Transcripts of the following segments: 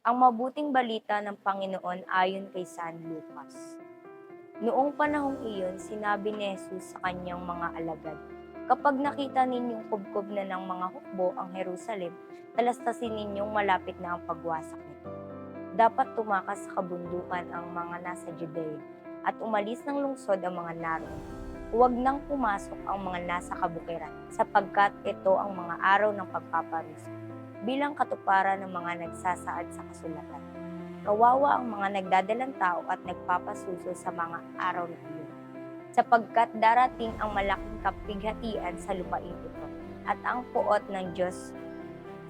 Ang mabuting balita ng Panginoon ayon kay San Lucas. Noong panahong iyon, sinabi ni Jesus sa kanyang mga alagad, "Kapag nakita ninyong kubkob na ng mga hukbo ang Jerusalem, talastasin ninyong malapit na ang pagwasak nito. Dapat tumakas sa kabundukan ang mga nasa Judea at umalis ng lungsod ang mga naroon. Huwag nang pumasok ang mga nasa kabukiran, sapagkat ito ang mga araw ng pagpaparusa, bilang katuparan ng mga nagsasaad sa kasulatan. Kawawa ang mga nagdadalang tao at nagpapasuso sa mga araw na iyon, sapagkat darating ang malaking kapighatian sa lupain ito, at ang puot ng Diyos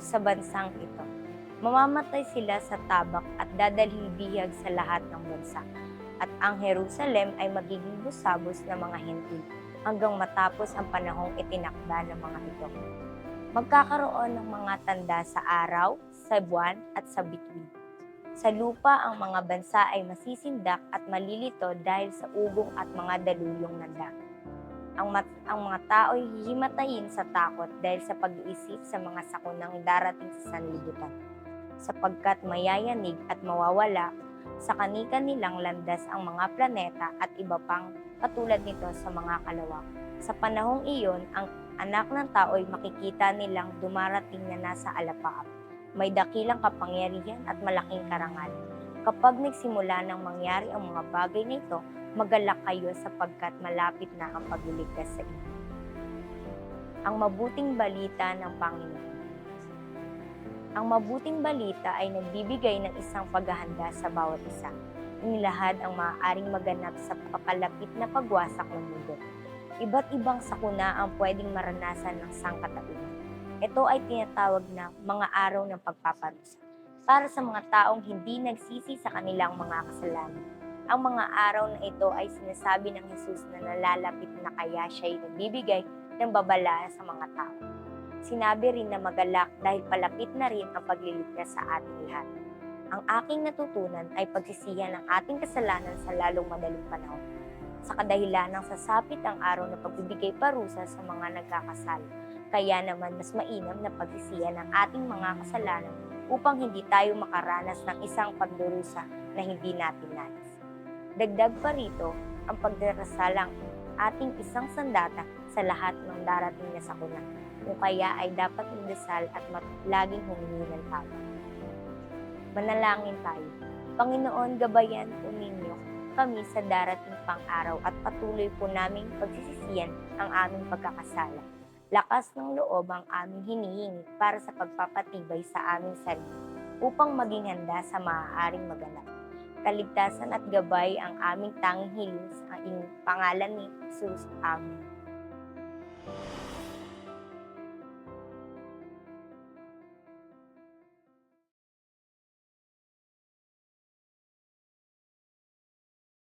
sa bansang ito. Mamamatay sila sa tabak at dadalhin bihag sa lahat ng bansa, at ang Jerusalem ay magiging busabos ng mga hentil hanggang matapos ang panahong itinakda ng mga ito. Magkakaroon ng mga tanda sa araw, sa buwan at sa bituin. Sa lupa ang mga bansa ay masisindak at malilito dahil sa ugong at mga daluyong ng dagat. Ang mga tao ay hihimatayin sa takot dahil sa pag-iisip sa mga sakunang darating sa sanlibutan, sapagkat mayayanig at mawawala sa kani-kanilang landas ang mga planeta at iba pang katulad nito sa mga kalawang. Sa panahong iyon, ang anak ng tao ay makikita nilang dumarating na nasa alapaap. May dakilang kapangyarihan at malaking karangalan. Kapag nagsimula nang mangyari ang mga bagay na ito, magalak kayo sapagkat malapit na ang pagliligtas sa inyo. Ang mabuting balita ng Panginoon. Ang mabuting balita ay nagbibigay ng isang paghahanda sa bawat isa. Inilahad ang maaaring maganap sa papalapit na pagwasak ng mundo. Iba't ibang sakuna ang pwedeng maranasan ng sangkatauhan. Ito ay tinatawag na mga araw ng pagpaparusa para sa mga taong hindi nagsisi sa kanilang mga kasalanan. Ang mga araw na ito ay sinasabi ng Jesus na nalalapit na kaya siya ay nagbibigay ng babala sa mga tao. Sinabi rin na magalak dahil palapit na rin ang pagliligtas sa ating lahat. Ang aking natutunan ay pagsisihan ng ating kasalanan sa lalong madaling panahon. Sa kadahilan ng sasapit ang araw na pagbibigay parusa sa mga nagkakasala. Kaya naman mas mainam na pagsisihan ng ating mga kasalanan upang hindi tayo makaranas ng isang pagdurusa na hindi natin nais. Dagdag pa rito ang pagdarasalang ating isang sandata sa lahat ng darating na sakuna. Kung kaya ay dapat magdasal at laging humingi ng tawad. Manalangin tayo. Panginoon, gabayan po ninyo kami sa darating pang araw at patuloy po naming pagsisisihan ang aming pagkakasala. Lakas ng loob ang aming hinihingi para sa pagpapatibay sa aming sarili upang maging handa sa maaaring maganap. Kaligtasan at gabay ang aming tanging hiling sa pangalan ni Jesus. Amen.